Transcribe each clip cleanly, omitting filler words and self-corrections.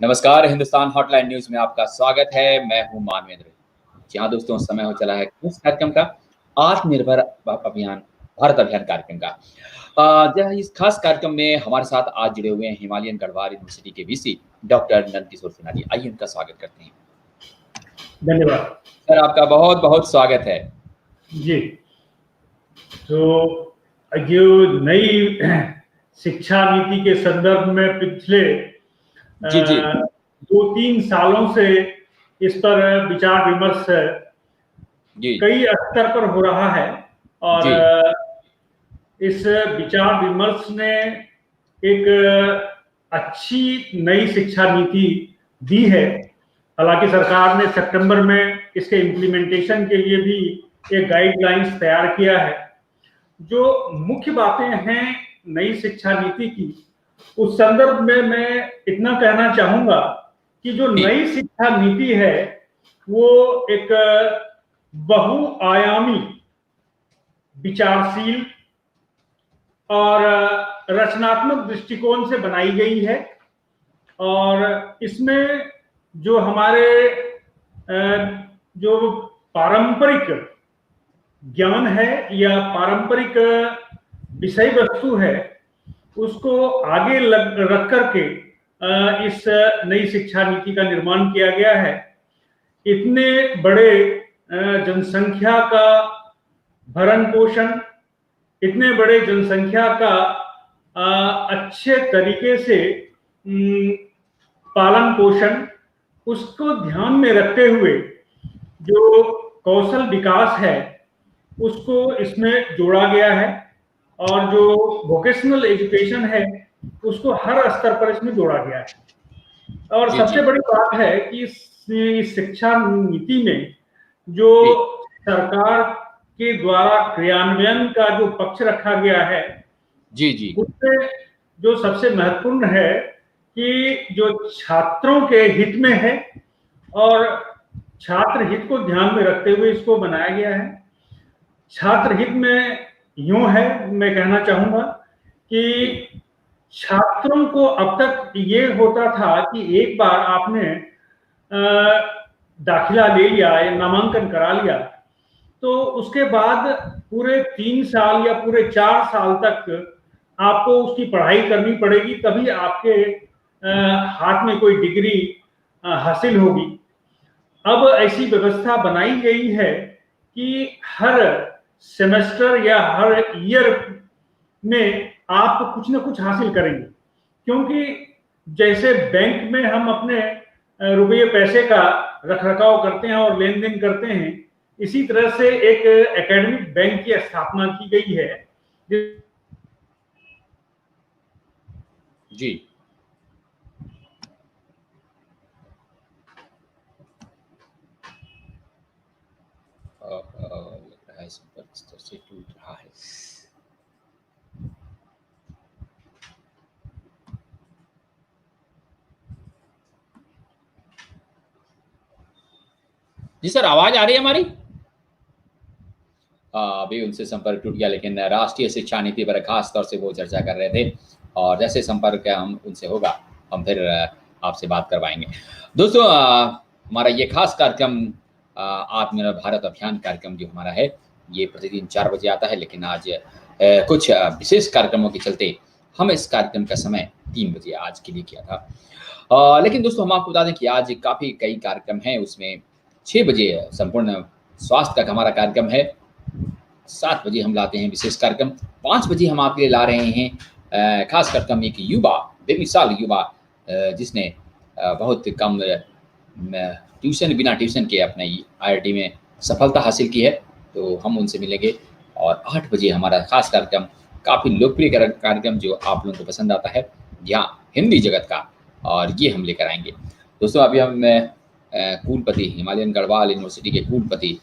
नमस्कार, Hindustan hotline news में आपका स्वागत है। मैं हूं मानवेंद्र। जहां दोस्तों समय हो चला है इस कार्यक्रम का आत्मनिर्भर अभियान भारत अभियान कार्यक्रम का। जहाँ इस खास कार्यक्रम में हमारे साथ आज जुड़े हुए हैं हिमालयन गढ़वाल यूनिवर्सिटी के वीसी डॉक्टर नंदकिशोर सिन्हा जी। आइए उनका स्वागत करते हैं। धन्यवाद सर, आपका बहुत बहुत स्वागत है जी। तो जो नई शिक्षा नीति के संदर्भ में पिछले जी जी 2-3 सालों से इस पर विचार विमर्श जी कई स्तर पर हो रहा है और जी इस विचार विमर्श ने एक अच्छी नई शिक्षा नीति दी है। हालांकि सरकार ने सितंबर में इसके इम्प्लीमेंटेशन के लिए भी एक गाइडलाइंस तैयार किया है। जो मुख्य बातें हैं नई शिक्षा नीति की, उस संदर्भ में मैं इतना कहना चाहूंगा कि जो नई शिक्षा नीति है वो एक बहुआयामी, विचारशील और रचनात्मक दृष्टिकोण से बनाई गई है। और इसमें जो हमारे जो पारंपरिक ज्ञान है या पारंपरिक विषय वस्तु है उसको आगे रख करके इस नई शिक्षा नीति का निर्माण किया गया है। इतने बड़े जनसंख्या का भरण पोषण, इतने बड़े जनसंख्या का अच्छे तरीके से पालन पोषण, उसको ध्यान में रखते हुए जो कौशल विकास है उसको इसमें जोड़ा गया है और जो वोकेशनल एजुकेशन है उसको हर स्तर पर इसमें जोड़ा गया है। और सबसे बड़ी बात है कि इस शिक्षा नीति में जो सरकार के द्वारा क्रियान्वयन का जो पक्ष रखा गया है जी जी उसमें जो सबसे महत्वपूर्ण है कि जो छात्रों के हित में है और छात्र हित को ध्यान में रखते हुए इसको बनाया गया है। छात्र हित में यूं है, मैं कहना चाहूंगा कि छात्रों को अब तक ये होता था कि एक बार आपने दाखिला ले लिया या नामांकन करा लिया तो उसके बाद पूरे 3 साल या पूरे 4 साल तक आपको उसकी पढ़ाई करनी पड़ेगी, तभी आपके हाथ में कोई डिग्री हासिल होगी। अब ऐसी व्यवस्था बनाई गई है कि हर सेमेस्टर या हर ईयर में आप कुछ ना कुछ हासिल करेंगे, क्योंकि जैसे बैंक में हम अपने रुपये पैसे का रखरखाव करते हैं और लेन देन करते हैं, इसी तरह से एक एकेडमिक बैंक की स्थापना की गई है। जी लग रहा है संपर्क स्तर से टूट रहा है। जी सर, आवाज आ रही है हमारी? अभी उनसे संपर्क टूट गया, लेकिन राष्ट्रीय शिक्षा नीति पर खास तौर से वो चर्चा कर रहे थे और जैसे संपर्क हम उनसे होगा हम फिर आपसे बात करवाएंगे। दोस्तों, हमारा ये खास कार्यक्रम आत्मनिर्भर भारत अभियान कार्यक्रम जो हमारा है ये प्रतिदिन 4 बजे आता है, लेकिन आज कुछ विशेष कार्यक्रमों के चलते हम इस कार्यक्रम का समय 3 बजे आज के लिए किया था। लेकिन दोस्तों, हम आपको बता दें कि आज काफ़ी कई कार्यक्रम हैं। उसमें 6 बजे संपूर्ण स्वास्थ्य का हमारा कार्यक्रम है, 7 बजे हम लाते हैं विशेष कार्यक्रम, 5 बजे हम आपके लिए ला रहे हैं खास कार्यक्रम एक युवा बेमिसाल युवा जिसने बहुत कम ट्यूशन बिना ट्यूशन के अपने IIT में सफलता हासिल की है, तो हम उनसे मिलेंगे। और 8 बजे हमारा खास कार्यक्रम, काफ़ी लोकप्रिय कार्यक्रम जो आप लोगों को पसंद आता है, यहाँ हिंदी जगत का, और ये हम लेकर आएंगे। दोस्तों, अभी हम कुलपति हिमालयन गढ़वाल यूनिवर्सिटी के कुलपति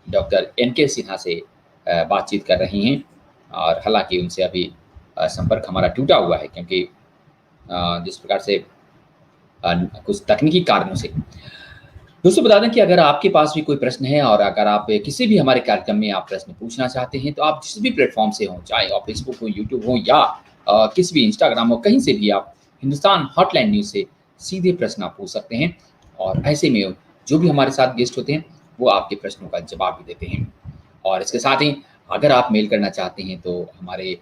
डॉक्टर NK सिन्हा से बातचीत कर रही हैं, और हालांकि उनसे अभी संपर्क हमारा टूटा हुआ है क्योंकि जिस प्रकार से कुछ तकनीकी कारणों से। दोस्तों, बता दें कि अगर आपके पास भी कोई प्रश्न है और अगर आप किसी भी हमारे कार्यक्रम में आप प्रश्न पूछना चाहते हैं तो आप जिस भी प्लेटफॉर्म से हों, चाहे आप फेसबुक हो, यूट्यूब हो या किसी भी इंस्टाग्राम हो, कहीं से भी आप हिंदुस्तान हॉटलाइन न्यूज़ से सीधे प्रश्न आप पूछ सकते हैं, और ऐसे में जो भी हमारे साथ गेस्ट होते हैं वो आपके प्रश्नों का जवाब भी देते हैं। और इसके साथ ही अगर आप मेल करना चाहते हैं तो हमारे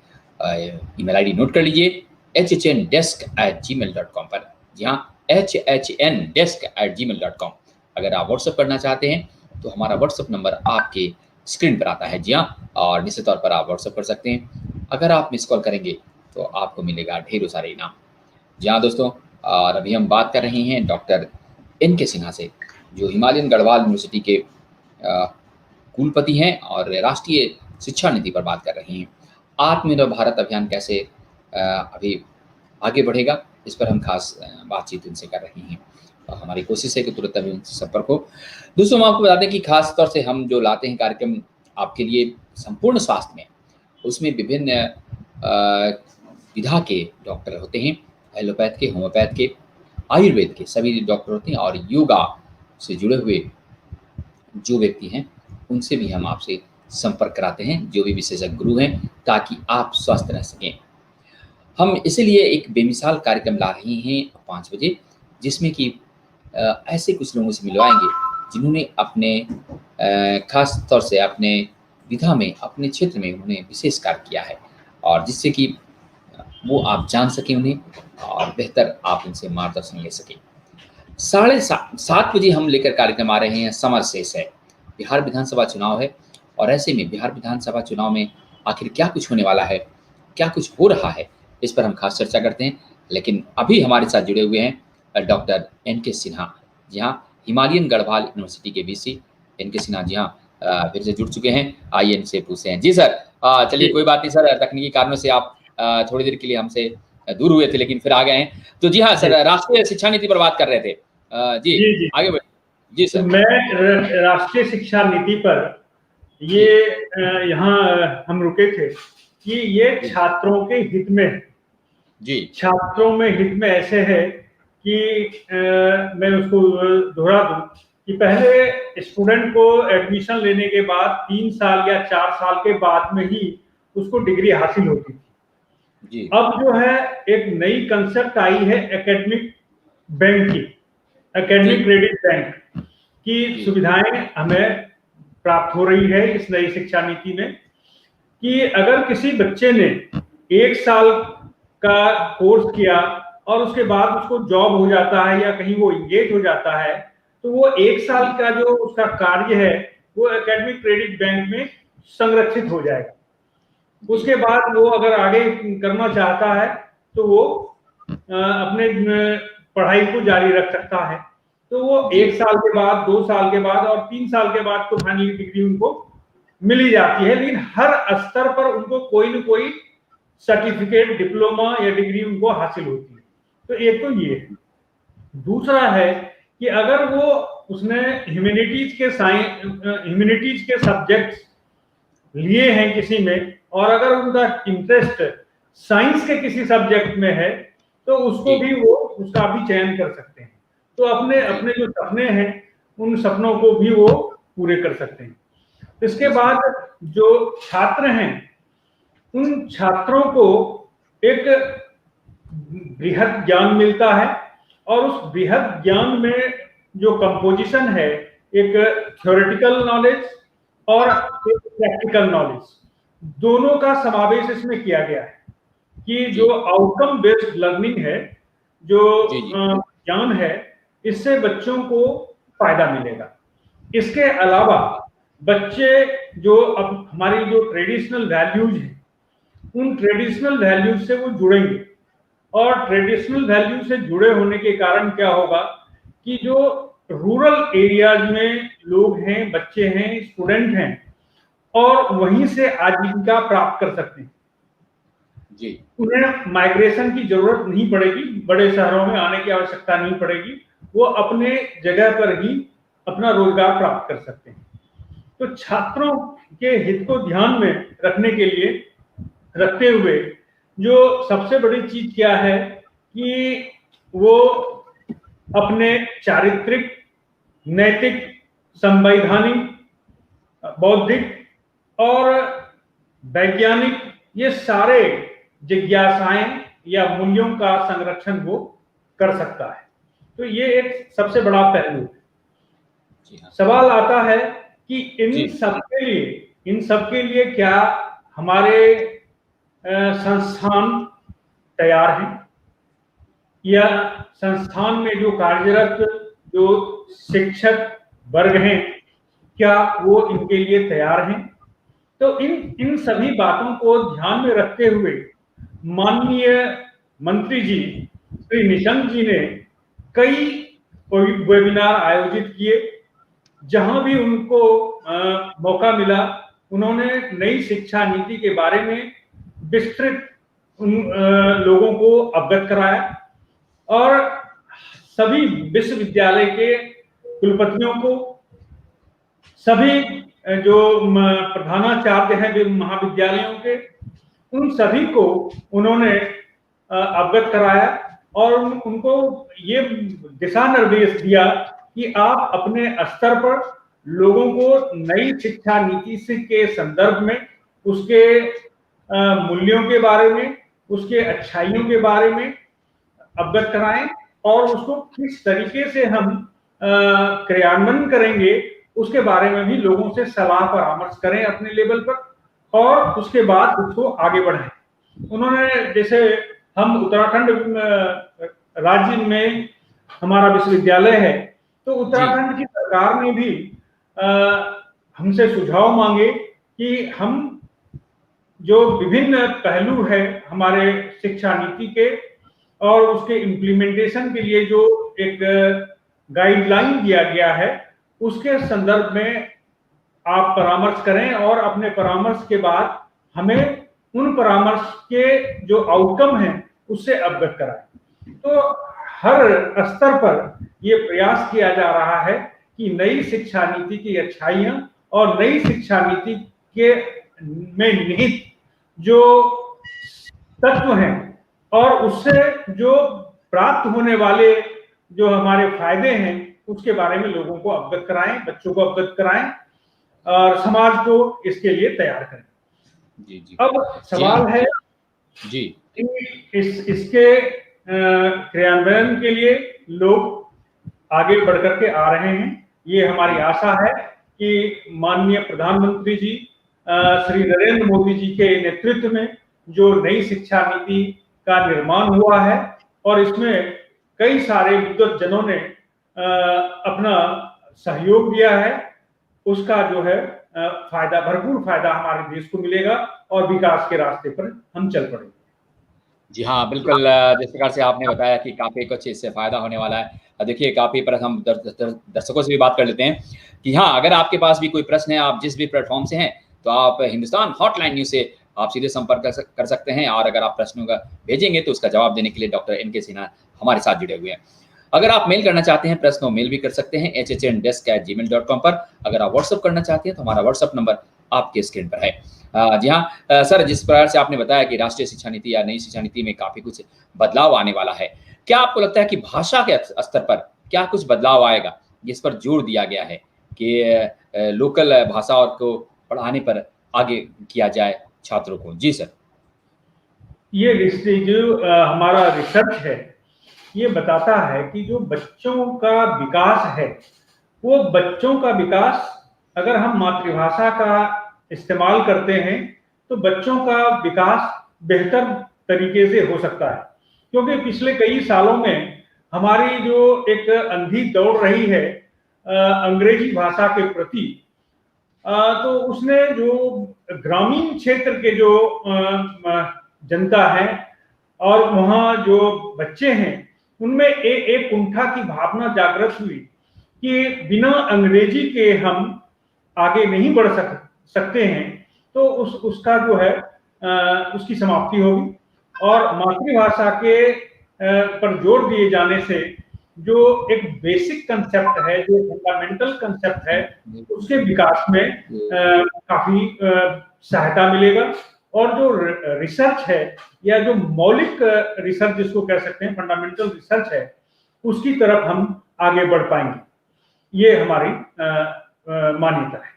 ईमेल आईडी नोट कर लीजिए, hhndesk@gmail.com पर। जी हाँ, hhndesk@gmail.com। अगर आप व्हाट्सएप करना चाहते हैं तो हमारा व्हाट्सएप नंबर आपके स्क्रीन पर आता है। जी हाँ, और निश्चित तौर पर आप व्हाट्सएप कर सकते हैं। अगर आप मिस कॉल करेंगे तो आपको मिलेगा ढेरों सारे इनाम। जी हाँ दोस्तों, और अभी हम बात कर रहे हैं डॉक्टर एन.के. सिन्हा से, जो हिमालयन गढ़वाल यूनिवर्सिटी के कुलपति हैं और राष्ट्रीय शिक्षा नीति पर बात कर रहे हैं। आत्मनिर्भर भारत अभियान कैसे अभी आगे बढ़ेगा, इस पर हम खास बातचीत उनसे कर रहे हैं। हमारी कोशिश है कि तुरंत अभी उनसे संपर्क हो। दोस्तों, हम आपको बता दें कि खास तौर से हम जो लाते हैं कार्यक्रम आपके लिए संपूर्ण स्वास्थ्य में, उसमें विभिन्न विधा के डॉक्टर होते हैं, एलोपैथ के, होम्योपैथ के, आयुर्वेद के सभी डॉक्टर होते हैं, और योगा से जुड़े हुए जो व्यक्ति हैं उनसे भी हम आपसे संपर्क कराते हैं, जो भी विशेषज्ञ गुरु हैं, ताकि आप स्वस्थ रह सकें। हम इसीलिए एक बेमिसाल कार्यक्रम ला रहे हैं 5 बजे, जिसमें कि ऐसे कुछ लोगों से मिलवाएंगे जिन्होंने अपने खास तौर से अपने विधा में, अपने क्षेत्र में उन्होंने विशेष कार्य किया है, और जिससे कि वो आप जान सकें उन्हें, और बेहतर आप उनसे मार्गदर्शन ले सकें। 7:30 बजे हम लेकर कार्यक्रम आ रहे हैं, समर शेष है, बिहार विधानसभा चुनाव है, और ऐसे में बिहार विधानसभा चुनाव में आखिर क्या कुछ होने वाला है, क्या कुछ हो रहा है, इस पर हम खास चर्चा करते हैं। लेकिन अभी हमारे साथ जुड़े हुए हैं डॉक्टर एन.के. सिन्हा। जी हाँ, हिमालयन गढ़वाल यूनिवर्सिटी के वीसी एन.के. सिन्हा जी हाँ फिर से जुड़ चुके हैं। आइए इनसे पूछते हैं। जी सर, चलिए कोई बात नहीं सर, तकनीकी कारणों से आप थोड़ी देर के लिए हमसे दूर हुए थे, लेकिन फिर आ गए हैं। तो जी हाँ सर, राष्ट्रीय शिक्षा नीति पर बात कर रहे थे। जी जी जी आगे बढ़िए। जी तो सर। मैं राष्ट्रीय शिक्षा नीति पर ये यहाँ हम रुके थे कि ये छात्रों के हित में, जी छात्रों में हित में ऐसे है कि मैं उसको दोहरा दूं कि पहले स्टूडेंट को एडमिशन लेने के बाद 3 साल या 4 साल के बाद में ही उसको डिग्री हासिल होती थी। जी अब जो है एक नई कंसेप्ट आई है एकेडमिक बैंक की, एकेडमिक क्रेडिट बैंक की सुविधाएं हमें प्राप्त हो रही है इस नई शिक्षा नीति में, कि अगर किसी बच्चे ने 1 साल का कोर्स किया और उसके बाद उसको जॉब हो जाता है या कहीं वो इंगेज हो जाता है, तो वो 1 साल का जो उसका कार्य है वो एकेडमिक क्रेडिट बैंक में संरक्षित हो जाएगा। उसके बाद वो अगर आगे करना चाहता है तो वो अपने पढ़ाई को जारी रख सकता है। तो वो 1 साल के बाद, 2 साल के बाद और 3 साल के बाद तो फाइनली डिग्री उनको मिली जाती है, लेकिन हर स्तर पर उनको कोई न कोई सर्टिफिकेट, डिप्लोमा या डिग्री उनको हासिल होती है। तो एक तो ये है। दूसरा है कि अगर वो उसने ह्यूमैनिटीज के सब्जेक्ट्स लिए हैं किसी में, और अगर उनका इंटरेस्ट साइंस के किसी सब्जेक्ट में है, तो उसको भी वो उसका भी चयन कर सकते हैं। तो अपने अपने जो सपने हैं उन सपनों को भी वो पूरे कर सकते हैं। इसके बाद जो छात्र हैं उन छात्रों को एक बृहद ज्ञान मिलता है, और उस बृहद ज्ञान में जो कंपोजिशन है, एक थ्योरेटिकल नॉलेज और एक प्रैक्टिकल नॉलेज, दोनों का समावेश इसमें किया गया है, कि जो आउटकम बेस्ड लर्निंग है, जो ज्ञान है, इससे बच्चों को फायदा मिलेगा। इसके अलावा बच्चे जो अब हमारी जो ट्रेडिशनल वैल्यूज हैं, उन ट्रेडिशनल वैल्यूज से वो जुड़ेंगे, और ट्रेडिशनल वैल्यू से जुड़े होने के कारण क्या होगा कि जो रूरल एरियाज में लोग हैं, बच्चे हैं, स्टूडेंट हैं, और वहीं से आजीविका प्राप्त कर सकते हैं। जी, उन्हें माइग्रेशन की जरूरत नहीं पड़ेगी, बड़े शहरों में आने की आवश्यकता नहीं पड़ेगी, वो अपने जगह पर ही अपना रोजगार प्राप्त कर सकते हैं। तो छात्रों के हित को ध्यान में रखने के लिए, रखते हुए, जो सबसे बड़ी चीज क्या है कि वो अपने चारित्रिक, नैतिक, संवैधानिक, बौद्धिक और वैज्ञानिक, ये सारे जिज्ञासाएं या मूल्यों का संरक्षण वो कर सकता है। तो ये एक सबसे बड़ा पहलू है। जी हाँ। सवाल आता है कि जी। इन सबके लिए क्या हमारे संस्थान तैयार हैं, या संस्थान में जो कार्यरत जो शिक्षक वर्ग हैं क्या वो इनके लिए तैयार हैं। तो इन सभी बातों को ध्यान में रखते हुए माननीय मंत्री जी श्री निशंक जी ने कई वेबिनार आयोजित किए, जहां भी उनको मौका मिला उन्होंने नई शिक्षा नीति के बारे में विस्तृत लोगों को अवगत कराया, और सभी विश्वविद्यालय के कुलपतियों को, सभी जो प्रधानाचार्य हैं महाविद्यालयों के, उन सभी को उन्होंने अवगत कराया और उनको ये दिशा निर्देश दिया कि आप अपने स्तर पर लोगों को नई शिक्षा नीति के संदर्भ में उसके मूल्यों के बारे में, उसके अच्छाइयों के बारे में अवगत कराएं, और उसको किस तरीके से हम क्रियान्वयन करेंगे उसके बारे में भी लोगों से सलाह परामर्श करें अपने लेवल पर, और उसके बाद उसको आगे बढ़ाएं। उन्होंने, जैसे हम उत्तराखंड राज्य में हमारा विश्वविद्यालय है, तो उत्तराखंड की सरकार ने भी हमसे सुझाव मांगे कि हम जो विभिन्न पहलू है हमारे शिक्षा नीति के और उसके इम्प्लीमेंटेशन के लिए जो एक गाइडलाइन दिया गया है उसके संदर्भ में आप परामर्श करें, और अपने परामर्श के बाद हमें उन परामर्श के जो आउटकम हैं उससे अवगत कराएं। तो हर स्तर पर ये प्रयास किया जा रहा है कि नई शिक्षा नीति की अच्छाइयां और नई शिक्षा नीति के में निहित जो तत्व हैं और उससे जो प्राप्त होने वाले जो हमारे फायदे हैं उसके बारे में लोगों को अवगत कराएं, बच्चों को अवगत कराएं और समाज को इसके लिए तैयार करें। जी जी। अब सवाल है जी इसके क्रियान्वयन के लिए लोग आगे बढ़ करके आ रहे हैं। ये हमारी आशा है कि माननीय प्रधानमंत्री जी श्री नरेंद्र मोदी जी के नेतृत्व में जो नई शिक्षा नीति का निर्माण हुआ है और इसमें कई सारे विद्वत जनों ने अपना सहयोग दिया है, उसका जो है फायदा, भरपूर फायदा हमारे देश को मिलेगा और विकास के रास्ते पर हम चल पड़ेंगे। जी हाँ, बिल्कुल। जिस प्रकार से आपने बताया कि काफ़ी कुछ इससे फ़ायदा होने वाला है। देखिए, काफ़ी पर हम दर्शकों से भी बात कर लेते हैं कि हाँ, अगर आपके पास भी कोई प्रश्न है, आप जिस भी प्लेटफॉर्म से हैं, तो आप हिंदुस्तान हॉटलाइन न्यूज़ से आप सीधे संपर्क कर सकते हैं, और अगर आप प्रश्नों का भेजेंगे तो उसका जवाब देने के लिए डॉक्टर एन के सिन्हा हमारे साथ जुड़े हुए हैं। अगर आप मेल करना चाहते हैं, प्रश्न मेल भी कर सकते हैं hhndesk@gmail.com पर। अगर आप व्हाट्सअप करना चाहते हैं तो हमारा व्हाट्सअप नंबर आपके स्क्रीन पर है। जी हाँ सर, जिस प्रकार से आपने बताया कि राष्ट्रीय शिक्षा नीति या नई शिक्षा नीति में काफ़ी कुछ बदलाव आने वाला है, क्या आपको लगता है कि भाषा के स्तर पर क्या कुछ बदलाव आएगा, जिस पर जोर दिया गया है कि लोकल भाषाओं को पढ़ाने पर आगे किया जाए छात्रों को? जी सर। ये जो हमारा रिसर्च है ये बताता है कि जो बच्चों का विकास है, वो बच्चों का विकास अगर हम मातृभाषा का इस्तेमाल करते हैं तो बच्चों का विकास बेहतर तरीके से हो सकता है। क्योंकि पिछले कई सालों में हमारी जो एक अंधी दौड़ रही है अंग्रेजी भाषा के प्रति, तो उसने जो ग्रामीण क्षेत्र के जो जनता है और वहाँ जो बच्चे हैं उनमें एक कुंठा की भावना जागृत हुई कि बिना अंग्रेजी के हम आगे नहीं बढ़ सकते हैं, तो उसका जो है उसकी समाप्ति होगी। और मातृभाषा के पर जोर दिए जाने से जो एक बेसिक कंसेप्ट है, जो फंडामेंटल कंसेप्ट है, उसके विकास में काफी सहायता मिलेगा। और जो रिसर्च है या जो मौलिक रिसर्च जिसको कह सकते हैं, फंडामेंटल रिसर्च है, उसकी तरफ हम आगे बढ़ पाएंगे, ये हमारी मान्यता है।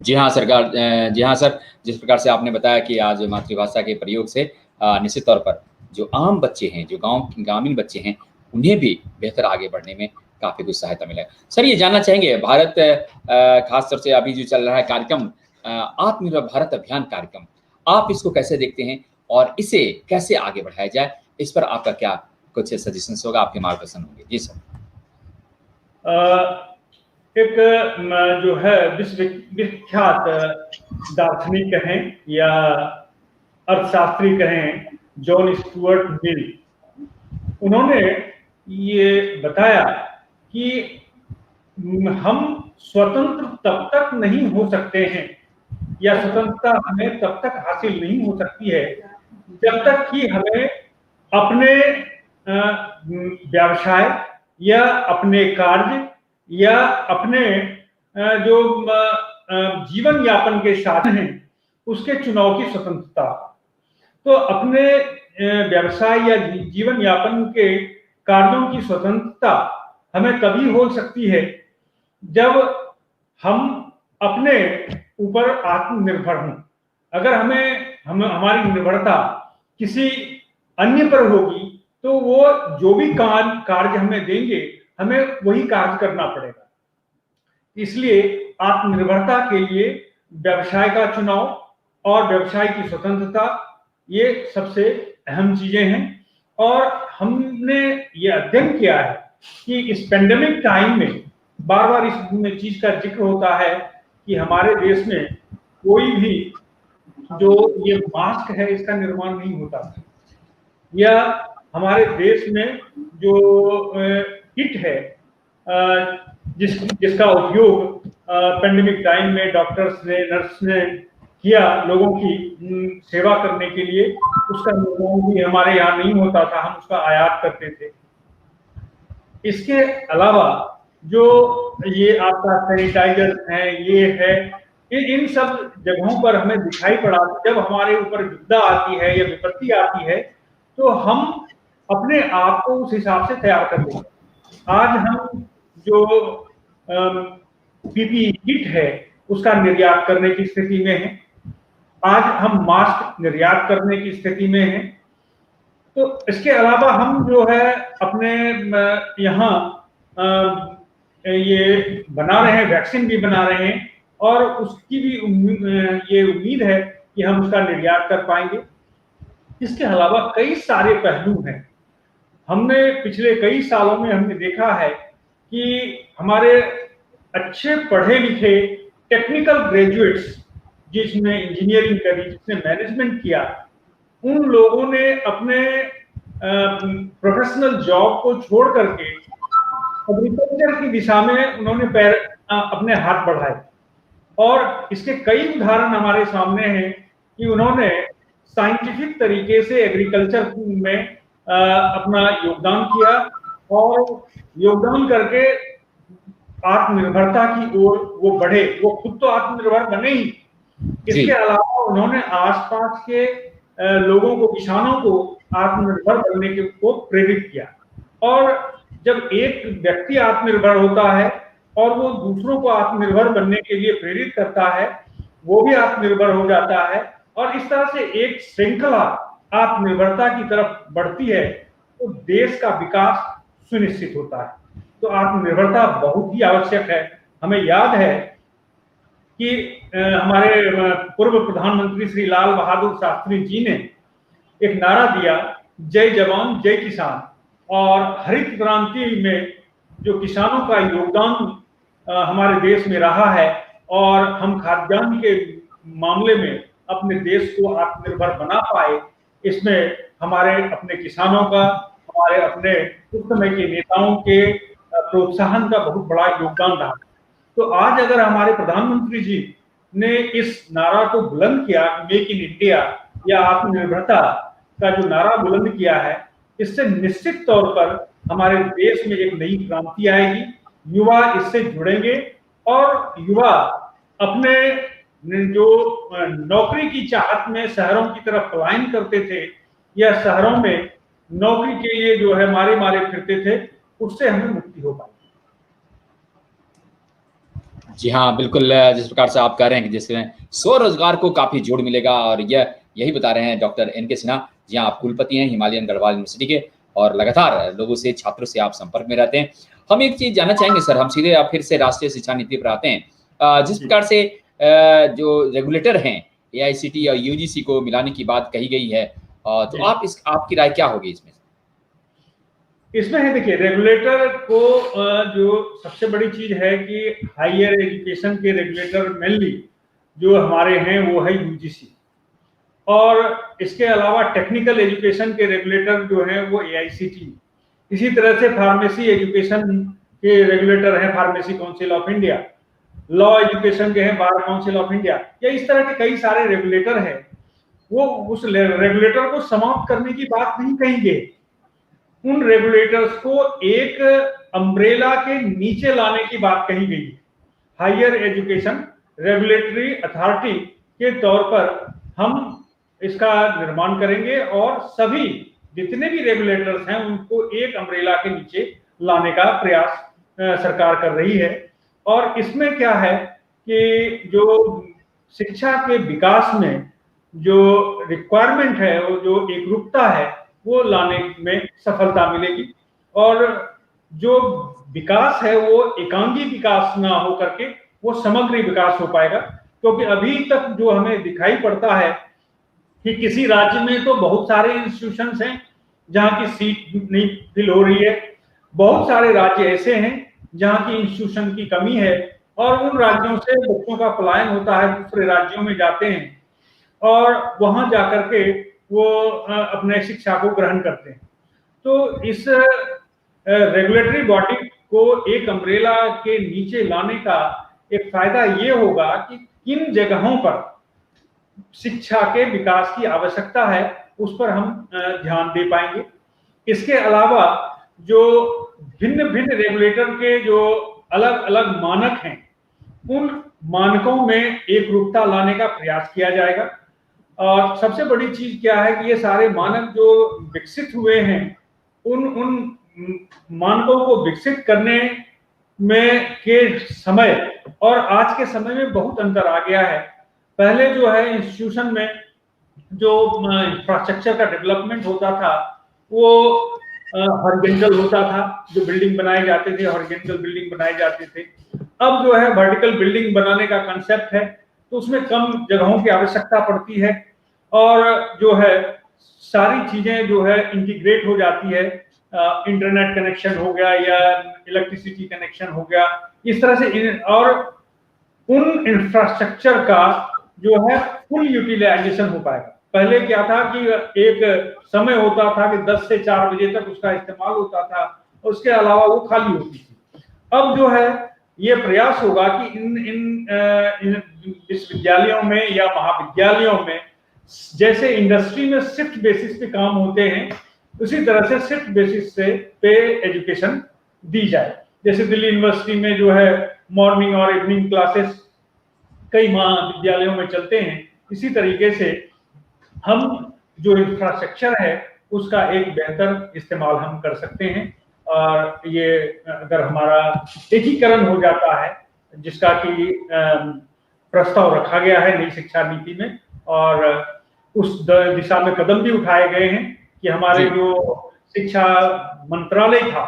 जी हाँ सरकार, जी हाँ सर, जिस प्रकार से आपने बताया कि आज मातृभाषा के प्रयोग से निश्चित तौर पर जो आम बच्चे हैं, जो ग्रामीण बच्चे हैं, उन्हें भी बेहतर आगे बढ़ने में काफ़ी कुछ सहायता मिलेगा। सर ये जानना चाहेंगे भारत खासतौर से अभी जो चल रहा है कार्यक्रम आत्मनिर्भर भारत अभियान कार्यक्रम, आप इसको कैसे देखते हैं और इसे कैसे आगे बढ़ाया जाए? इस पर आपका क्या कुछ सजेशंस होगा, आपके मार्गदर्शन होंगे? जी सर। एक जो है विख्यात दार्शनिक कहें या अर्थशास्त्री कहें, जॉन स्टुअर्ट मिल, उन्होंने ये बताया कि हम स्वतंत्र तब तक नहीं हो सकते हैं या स्वतंत्रता हमें तब तक हासिल नहीं हो सकती है जब तक कि हमें अपने व्यवसाय या अपने कार्य या अपने जो जीवन यापन के साधन हैं उसके चुनाव की स्वतंत्रता। तो अपने व्यवसाय या जीवन यापन के कार्यों की स्वतंत्रता हमें तभी हो सकती है जब हम अपने ऊपर आत्मनिर्भर हों। अगर हमारी निर्भरता किसी अन्य पर होगी तो वो जो भी कार्य हमें देंगे हमें वही कार्य करना पड़ेगा। इसलिए आत्मनिर्भरता के लिए व्यवसाय का चुनाव और व्यवसाय की स्वतंत्रता ये सबसे अहम चीजें हैं। और हमने ये अध्ययन किया है कि इस पेंडेमिक टाइम में बार बार इस चीज का जिक्र होता है कि हमारे देश में कोई भी जो ये मास्क है इसका निर्माण नहीं होता था, या हमारे देश में जो किट है जिसका उपयोग पेंडेमिक टाइम में डॉक्टर्स ने, नर्स ने किया लोगों की सेवा करने के लिए, उसका निर्माण भी हमारे यहाँ नहीं होता था, हम उसका आयात करते थे। इसके अलावा जो ये आपका सैनिटाइजर है, ये है, इन सब जगहों पर हमें दिखाई पड़ा जब हमारे ऊपर विपदा आती है या विपत्ति आती है तो हम अपने आप को उस हिसाब से तैयार कर लेंगे। आज हम जो पीपीई किट है उसका निर्यात करने की स्थिति में है, आज हम मास्क निर्यात करने की स्थिति में हैं। तो इसके अलावा हम जो है अपने यहाँ ये बना रहे हैं, वैक्सीन भी बना रहे हैं और उसकी भी ये उम्मीद है कि हम उसका निर्यात कर पाएंगे। इसके अलावा कई सारे पहलू हैं। हमने पिछले कई सालों में हमने देखा है कि हमारे अच्छे पढ़े लिखे टेक्निकल ग्रेजुएट्स, जिसने इंजीनियरिंग करी, जिसने मैनेजमेंट किया, उन लोगों ने अपने प्रोफेशनल जॉब को छोड़ करके एग्रीकल्चर की दिशा में उन्होंने अपने हाथ बढ़ाए। और इसके कई उदाहरण हमारे सामने हैं कि उन्होंने साइंटिफिक तरीके से एग्रीकल्चर में अपना योगदान किया और योगदान करके आत्मनिर्भरता की ओर वो बढ़े। वो खुद तो आत्मनिर्भर बने ही, इसके अलावा उन्होंने आसपास के लोगों को, किसानों को आत्मनिर्भर बनने के को प्रेरित किया। और जब एक व्यक्ति आत्मनिर्भर होता है और वो दूसरों को आत्मनिर्भर बनने के लिए प्रेरित करता है, वो भी आत्मनिर्भर हो जाता है और इस तरह से एक श्रृंखला आत्मनिर्भरता की तरफ बढ़ती है तो देश का विकास सुनिश्चित होता है। तो आत्मनिर्भरता बहुत ही आवश्यक है। हमें याद है कि हमारे पूर्व प्रधानमंत्री श्री लाल बहादुर शास्त्री जी ने एक नारा दिया, जय जवान जय किसान। और हरित क्रांति में जो किसानों का योगदान हमारे देश में रहा है और हम खाद्यान्न के मामले में अपने देश को आत्मनिर्भर बना पाए, इसमें हमारे अपने किसानों का, हमारे अपने उस समय के नेताओं के प्रोत्साहन का बहुत बड़ा योगदान रहा। तो आज अगर हमारे प्रधानमंत्री जी ने इस नारा को बुलंद किया, मेक इन इंडिया या आत्मनिर्भरता का जो नारा बुलंद किया है, इससे निश्चित तौर पर हमारे देश में एक नई क्रांति आएगी। युवा इससे जुड़ेंगे और युवा अपने जो नौकरी की चाहत में शहरों की तरफ पलायन करते थे या शहरों में नौकरी के लिए जो है मारे मारे फिरते थे, उससे हमें मुक्ति हो पाएगी। जी हाँ, बिल्कुल जिस प्रकार से आप कह रहे हैं कि जिसमें स्वरोजगार को काफी जोड़ मिलेगा और यही बता रहे हैं डॉक्टर एन के सिन्हा। जी हाँ, आप कुलपति हैं हिमालयन गढ़वाल यूनिवर्सिटी के और लगातार लोगों से, छात्रों से आप संपर्क में रहते हैं। हम एक चीज़ जानना चाहेंगे सर, हम सीधे फिर से राष्ट्रीय शिक्षा नीति पर आते हैं। जिस प्रकार से जो रेगुलेटर हैं, एआईसीटी और यूजीसी को मिलाने की बात कही गई है, तो आपकी राय क्या होगी इसमें? इसमें है, देखिए, रेगुलेटर को जो सबसे बड़ी चीज है कि हायर एजुकेशन के रेगुलेटर मेनली जो हमारे हैं वो है यूजीसी, और इसके अलावा टेक्निकल एजुकेशन के रेगुलेटर जो हैं वो एआईसीटी। इसी तरह से फार्मेसी एजुकेशन के रेगुलेटर हैं pharmacy council of India, law education के हैं बार काउंसिल ऑफ इंडिया, या इस तरह के कई सारे रेगुलेटर हैं। वो उस रेगुलेटर को समाप्त करने की बात नहीं कहेंगे, उन रेगुलेटर्स को एक अम्ब्रेला के नीचे लाने की बात कही गई। हायर एजुकेशन रेगुलेटरी अथॉरिटी के तौर पर हम इसका निर्माण करेंगे और सभी जितने भी रेगुलेटर्स हैं उनको एक अम्ब्रेला के नीचे लाने का प्रयास सरकार कर रही है। और इसमें क्या है कि जो शिक्षा के विकास में जो रिक्वायरमेंट है, वो जो एकरूपता है, वो लाने में सफलता मिलेगी, और जो विकास है वो एकांगी विकास ना हो करके वो समग्र विकास हो पाएगा। क्योंकि अभी तक जो हमें दिखाई पड़ता है कि किसी राज्य में तो बहुत सारे इंस्टीट्यूशंस हैं जहां की सीट नहीं फिल हो रही है, बहुत सारे राज्य ऐसे हैं जहां की इंस्टीट्यूशन की कमी है, और उन राज्यों से बच्चों का पलायन होता है, दूसरे राज्यों में जाते हैं और वहां जाकर के वो अपने शिक्षा को ग्रहण करते हैं। तो इस रेगुलेटरी बॉडी को एक अम्ब्रेला के नीचे लाने का एक फायदा ये होगा कि किन जगहों पर शिक्षा के विकास की आवश्यकता है उस पर हम ध्यान दे पाएंगे। इसके अलावा जो भिन्न भिन्न रेगुलेटर के जो अलग अलग मानक हैं, उन मानकों में एक रूपता लाने का प्रयास किया जाएगा। और सबसे बड़ी चीज क्या है कि ये सारे मानक जो विकसित हुए हैं, उन मानकों को विकसित करने में के समय और आज के समय में बहुत अंतर आ गया है। पहले जो है इंस्टीट्यूशन में जो इंफ्रास्ट्रक्चर का डेवलपमेंट होता था वो हॉरिजॉन्टल होता था, जो बिल्डिंग बनाए जाते थे हॉरिजॉन्टल बिल्डिंग बनाए जाते थे। अब जो है वर्टिकल बिल्डिंग बनाने का कंसेप्ट है, तो उसमें कम जगहों की आवश्यकता पड़ती है और जो है सारी चीजें जो है इंटीग्रेट हो जाती है। इंटरनेट कनेक्शन हो गया या इलेक्ट्रिसिटी कनेक्शन हो गया, इस तरह से, और उन इंफ्रास्ट्रक्चर का जो है फुल यूटिलाइजेशन हो पाएगा। पहले क्या था कि एक समय होता था कि 10 से 4 बजे तक उसका इस्तेमाल होता था, उसके अलावा वो खाली होती थी। अब जो है ये प्रयास होगा कि इन विश्वविद्यालयों में या महाविद्यालयों में जैसे इंडस्ट्री में शिफ्ट बेसिस पे काम होते हैं, उसी तरह से शिफ्ट बेसिस पे एजुकेशन दी जाए। जैसे दिल्ली यूनिवर्सिटी में जो है मॉर्निंग और इवनिंग क्लासेस कई महाविद्यालयों में चलते हैं, इसी तरीके से हम जो इंफ्रास्ट्रक्चर है उसका एक बेहतर इस्तेमाल हम कर सकते हैं। और ये अगर हमारा एकीकरण हो जाता है, जिसका कि प्रस्ताव रखा गया है नई शिक्षा नीति में, और उस दिशा में कदम भी उठाए गए हैं कि हमारे जो शिक्षा मंत्रालय था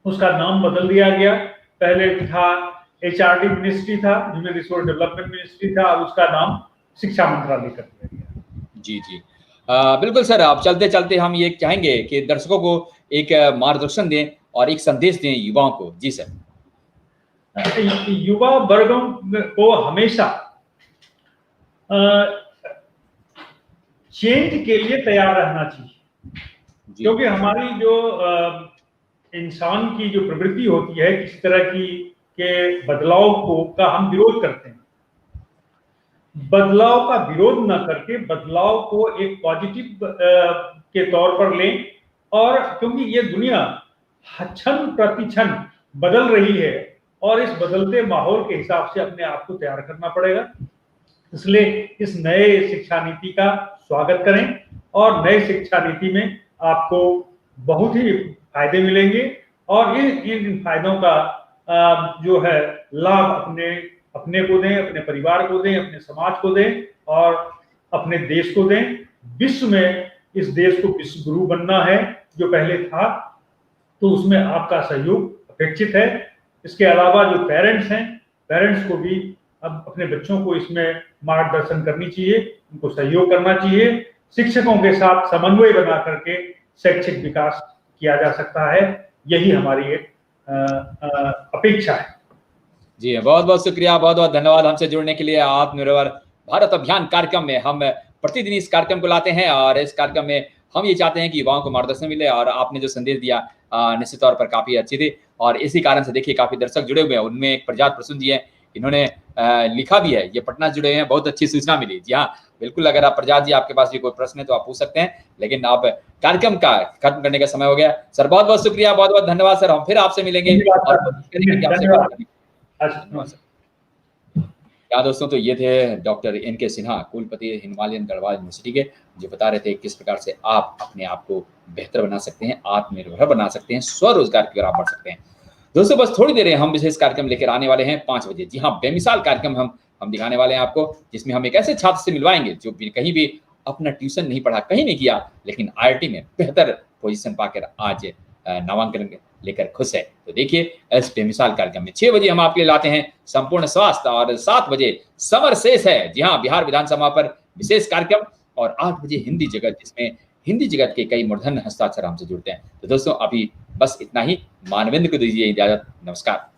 उसका नाम बदल दिया गया। पहले था एचआरडी मिनिस्ट्री था, ह्यूमन रिसोर्स डेवलपमेंट मिनिस्ट्री था, और उसका नाम शिक्षा मंत्रालय कर दिया गया। जी जी, बिल्कुल सर। आप चलते चलते हम ये चाहेंगे कि दर्शकों को एक मार्गदर्शन दें और एक संदेश दें युवाओं को। जी सर। युवा वर्गों को हमेशा चेंज के लिए तैयार रहना चाहिए, क्योंकि हमारी जो इंसान की जो प्रवृत्ति होती है किसी तरह की के बदलाव का हम विरोध करते हैं। बदलाव का विरोध न करके बदलाव को एक पॉजिटिव के तौर पर लें, और क्योंकि ये दुनिया क्षण प्रति क्षण बदल रही है और इस बदलते माहौल के हिसाब से अपने आप को तैयार करना पड़ेगा। इसलिए इस नए शिक्षा नीति का स्वागत करें, और नए शिक्षा नीति में आपको बहुत ही फायदे मिलेंगे, और इन फायदों का जो है लाभ अपने को दें, अपने परिवार को दें, अपने समाज को दें और अपने देश को दें। विश्व में इस देश को विश्व गुरु बनना है जो पहले था, तो उसमें आपका सहयोग अपेक्षित है। इसके अलावा जो पेरेंट्स हैं, पेरेंट्स को भी अब अपने बच्चों को इसमें मार्गदर्शन करनी चाहिए, उनको सहयोग करना चाहिए। शिक्षकों के साथ समन्वय बना करके शैक्षिक विकास किया जा सकता है, यही हमारी एक अपेक्षा है। जी बहुत बहुत शुक्रिया, बहुत बहुत धन्यवाद हमसे जुड़ने के लिए। आत्मनिर्भर भारत अभियान कार्यक्रम में हम प्रतिदिन इस कार्यक्रम को लाते हैं और इस कार्यक्रम में हम ये चाहते हैं कि युवाओं को मार्गदर्शन मिले, और आपने जो संदेश दिया निश्चित तौर पर काफी अच्छी थी। और इसी कारण से देखिए काफी दर्शक जुड़े हुए हैं, उनमें एक प्रजात प्रसून जी हैं, इन्होंने लिखा भी है, ये पटना से जुड़े हैं, बहुत अच्छी सूचना मिली। जी हाँ बिल्कुल, अगर आप प्रजात जी आपके पास भी कोई प्रश्न है तो आप पूछ सकते हैं, लेकिन अब कार्यक्रम का खत्म करने का समय हो गया। सर बहुत बहुत शुक्रिया, बहुत बहुत धन्यवाद सर, हम फिर आपसे मिलेंगे और कोशिश करेंगे कि आपसे बात करें। क्या दोस्तों, तो ये थे डॉक्टर NK सिन्हा, कुलपति हिमालयन गढ़वाल यूनिवर्सिटी के, जो बता रहे थे किस प्रकार से आप अपने आप को बेहतर बना सकते हैं, आत्मनिर्भर बना सकते हैं, स्वरोजगार की ओर आप बढ़ सकते हैं। दोस्तों बस थोड़ी देर हम विशेष कार्यक्रम लेकर आने वाले हैं 5 बजे। जी हाँ, बेमिसाल कार्यक्रम हम दिखाने वाले हैं आपको, जिसमें हम एक ऐसे छात्र से मिलवाएंगे जो कहीं भी अपना ट्यूशन नहीं पढ़ा, कहीं नहीं किया, लेकिन IIT में बेहतर पोजीशन पाकर आज नामांकन लेकर खुश है। तो देखिए इस बेमिसाल कार्यक्रम में 6 बजे हम आपके लिए लाते हैं संपूर्ण स्वास्थ्य, और 7 बजे समर शेष है, जी हाँ, बिहार विधानसभा पर विशेष कार्यक्रम, और 8 बजे हिंदी जगत, जिसमें हिंदी जगत के कई मूर्धन्य हस्ताक्षर हमसे जुड़ते हैं। तो दोस्तों अभी बस इतना ही, मानवेंद्र को दीजिए इजाजत, नमस्कार।